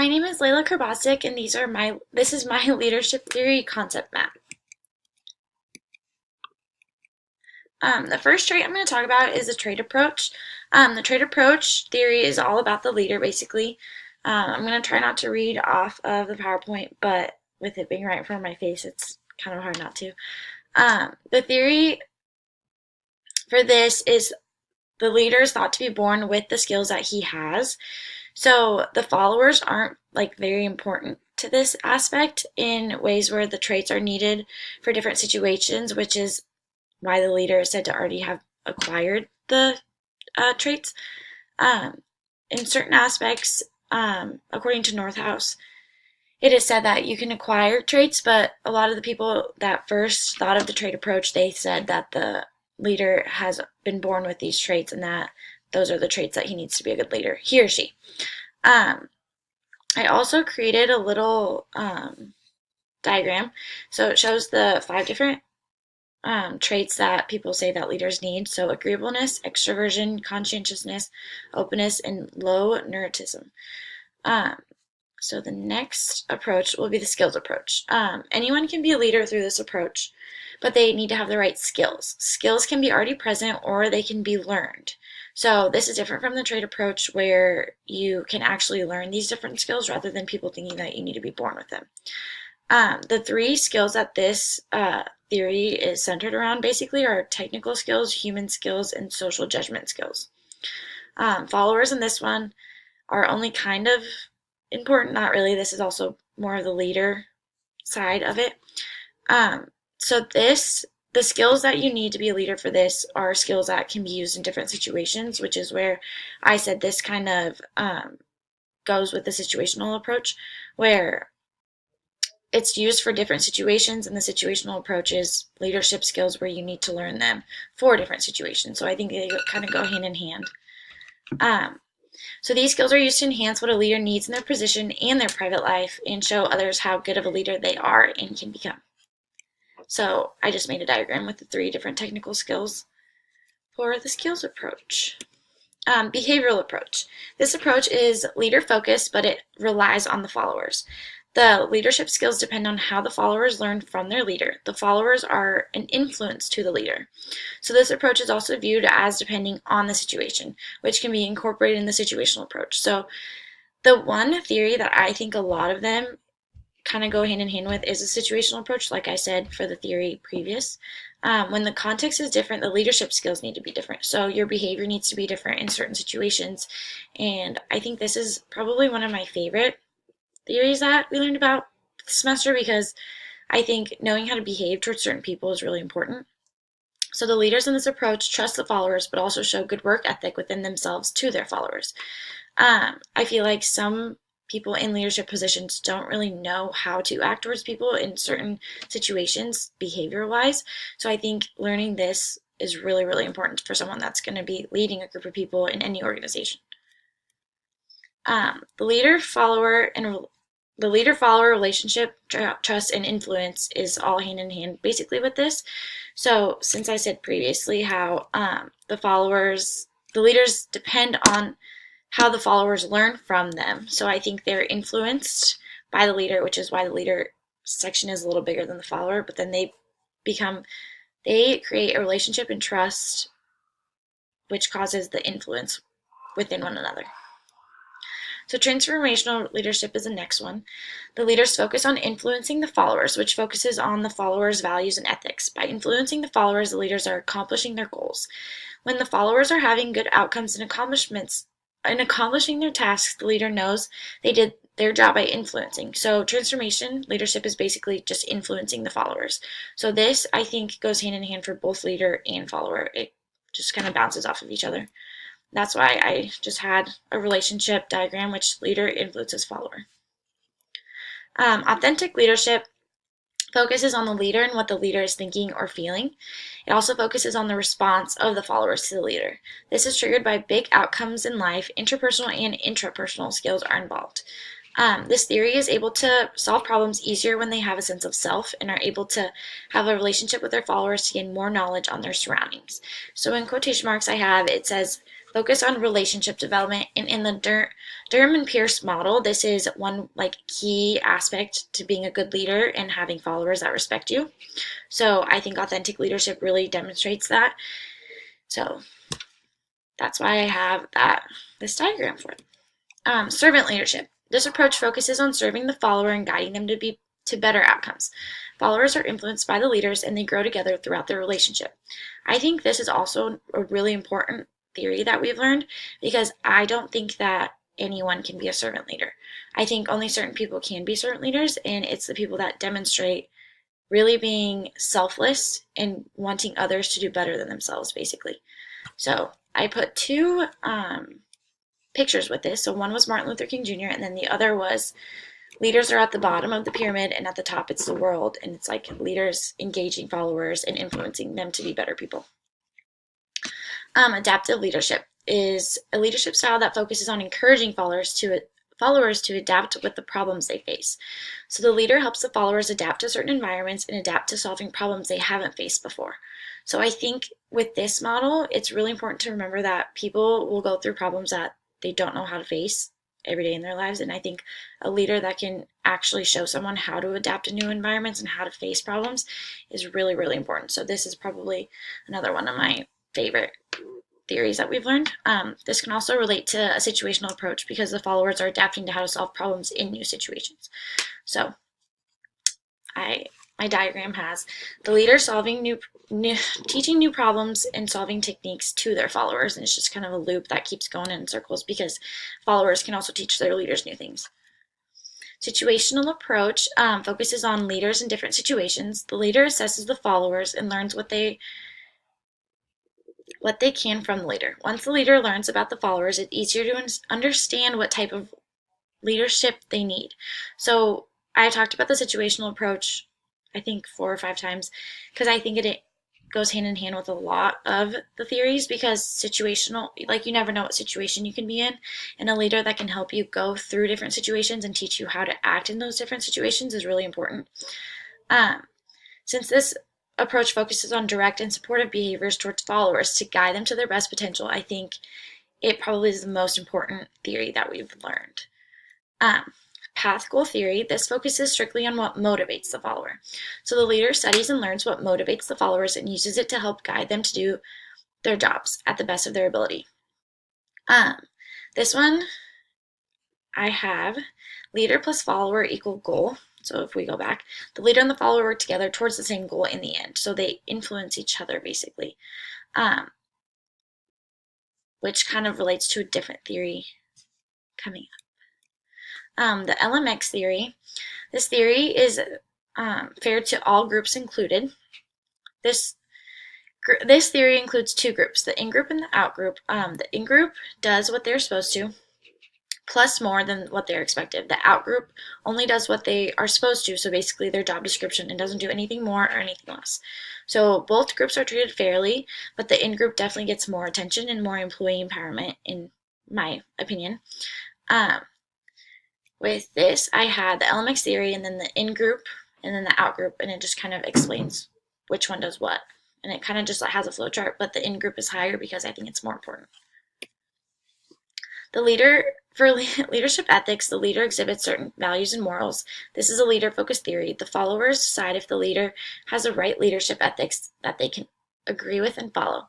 My name is Layla Krbasik, and this is my leadership theory concept map. The first trait I'm going to talk about is the trait approach. The trait approach theory is all about the leader, basically. I'm going to try not to read off of the PowerPoint, but with it being right in front of my face, it's kind of hard not to. The theory for this is the leader is thought to be born with the skills that he has. So the followers aren't like very important to this aspect in ways where the traits are needed for different situations, which is why the leader is said to already have acquired the traits. In certain aspects, according to Northhouse, it is said that you can acquire traits, but a lot of the people that first thought of the trait approach, they said that the leader has been born with these traits and that those are the traits that he needs to be a good leader, he or she. I also created a little diagram. So it shows the 5 different traits that people say that leaders need. So agreeableness, extroversion, conscientiousness, openness, and low neuroticism. So the next approach will be the skills approach. Anyone can be a leader through this approach, but they need to have the right skills. Skills can be already present or they can be learned. So this is different from the trait approach where you can actually learn these different skills rather than people thinking that you need to be born with them. The 3 skills that this theory is centered around basically are technical skills, human skills, and social judgment skills. Followers in this one are only kind of important, not really. This is also more of the leader side of it. So the skills that you need to be a leader for this are skills that can be used in different situations, which is where I said this kind of goes with the situational approach, where it's used for different situations, and the situational approach is leadership skills where you need to learn them for different situations. So I think they kind of go hand in hand. So these skills are used to enhance what a leader needs in their position and their private life and show others how good of a leader they are and can become. So I just made a diagram with the 3 different technical skills for the skills approach. Behavioral approach. This approach is leader focused, but it relies on the followers. The leadership skills depend on how the followers learn from their leader. The followers are an influence to the leader. So this approach is also viewed as depending on the situation, which can be incorporated in the situational approach. So the one theory that I think a lot of them kind of go hand in hand with is a situational approach, like I said for the theory previous. When the context is different, the leadership skills need to be different. So your behavior needs to be different in certain situations. And I think this is probably one of my favorite theories that we learned about this semester because I think knowing how to behave towards certain people is really important. So the leaders in this approach trust the followers, but also show good work ethic within themselves to their followers. I feel like some people in leadership positions don't really know how to act towards people in certain situations, behavior-wise. So I think learning this is really, really important for someone that's going to be leading a group of people in any organization. The leader-follower relationship, trust, and influence is all hand in hand basically with this. So since I said previously how the leaders depend on how the followers learn from them. So I think they're influenced by the leader, which is why the leader section is a little bigger than the follower, but then they create a relationship and trust, which causes the influence within one another. So transformational leadership is the next one. The leaders focus on influencing the followers, which focuses on the followers' values and ethics. By influencing the followers, the leaders are accomplishing their goals. When the followers are having good outcomes and accomplishments in accomplishing their tasks, the leader knows they did their job by influencing. So transformation leadership is basically just influencing the followers. So this, I think, goes hand in hand for both leader and follower. It just kind of bounces off of each other. That's why I just had a relationship diagram, which leader influences follower. Authentic leadership focuses on the leader and what the leader is thinking or feeling. It also focuses on the response of the followers to the leader. This is triggered by big outcomes in life. Interpersonal and intrapersonal skills are involved. This theory is able to solve problems easier when they have a sense of self and are able to have a relationship with their followers to gain more knowledge on their surroundings. So in quotation marks it says, focus on relationship development. And in the Durham and Pierce model, this is one key aspect to being a good leader and having followers that respect you. So I think authentic leadership really demonstrates that. So that's why I have this diagram for it. Servant leadership. This approach focuses on serving the follower and guiding them to better outcomes. Followers are influenced by the leaders and they grow together throughout their relationship. I think this is also a really important theory that we've learned, because I don't think that anyone can be a servant leader. I think only certain people can be servant leaders, and it's the people that demonstrate really being selfless and wanting others to do better than themselves, basically. So I put two pictures with this. So one was Martin Luther King Jr., and then the other was leaders are at the bottom of the pyramid, and at the top it's the world, and it's like leaders engaging followers and influencing them to be better people. Adaptive leadership is a leadership style that focuses on encouraging followers to adapt with the problems they face. So the leader helps the followers adapt to certain environments and adapt to solving problems they haven't faced before. So I think with this model, it's really important to remember that people will go through problems that they don't know how to face every day in their lives. And I think a leader that can actually show someone how to adapt to new environments and how to face problems is really, really important. So this is probably another one of my favorite theories that we've learned. This can also relate to a situational approach because the followers are adapting to how to solve problems in new situations. So my diagram has the leader teaching new problems and solving techniques to their followers, and it's just kind of a loop that keeps going in circles because followers can also teach their leaders new things. Situational approach focuses on leaders in different situations. The leader assesses the followers and learns what they can from the leader. Once the leader learns about the followers, it's easier to understand what type of leadership they need. So I talked about the situational approach, I think 4 or 5 times, because I think it goes hand in hand with a lot of the theories, because situational, you never know what situation you can be in, and a leader that can help you go through different situations and teach you how to act in those different situations is really important. Since this approach focuses on direct and supportive behaviors towards followers to guide them to their best potential, I think it probably is the most important theory that we've learned. Path goal theory, this focuses strictly on what motivates the follower. So the leader studies and learns what motivates the followers and uses it to help guide them to do their jobs at the best of their ability. This one, I have leader plus follower equal goal. So if we go back, the leader and the follower work together towards the same goal in the end. So they influence each other, basically, which kind of relates to a different theory coming up. The LMX theory. This theory is fair to all groups included. This theory includes 2 groups, the in-group and the out-group. The in-group does what they're supposed to, plus more than what they're expected. The out-group only does what they are supposed to, so basically their job description, and doesn't do anything more or anything less. So both groups are treated fairly, but the in-group definitely gets more attention and more employee empowerment, in my opinion. With this, I had the LMX theory, and then the in-group, and then the out-group, and it just kind of explains which one does what. And it kind of just has a flow chart, but the in-group is higher because I think it's more important. For leadership ethics, the leader exhibits certain values and morals. This is a leader-focused theory. The followers decide if the leader has the right leadership ethics that they can agree with and follow.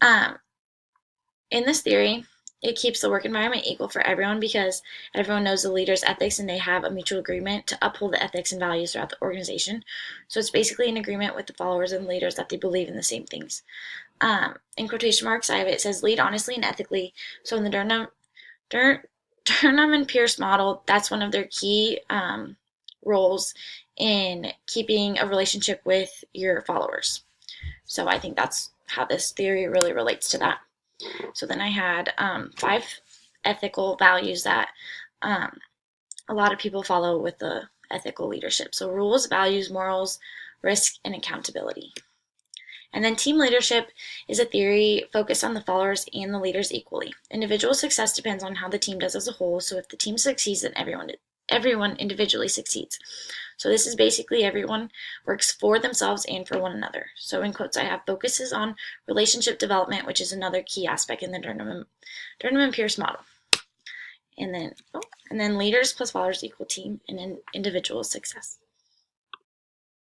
In this theory, it keeps the work environment equal for everyone because everyone knows the leader's ethics and they have a mutual agreement to uphold the ethics and values throughout the organization. So it's basically an agreement with the followers and leaders that they believe in the same things. In quotation marks, it says lead honestly and ethically. So in the Durham and Pierce model, that's one of their key roles in keeping a relationship with your followers. So I think that's how this theory really relates to that. So then I had 5 ethical values that a lot of people follow with the ethical leadership. So rules, values, morals, risk, and accountability. And then team leadership is a theory focused on the followers and the leaders equally. Individual success depends on how the team does as a whole. So if the team succeeds, then everyone everyone individually succeeds. So this is basically everyone works for themselves and for one another. So in quotes I have focuses on relationship development, which is another key aspect in the Durham and Pierce model. And then leaders plus followers equal team and individual success.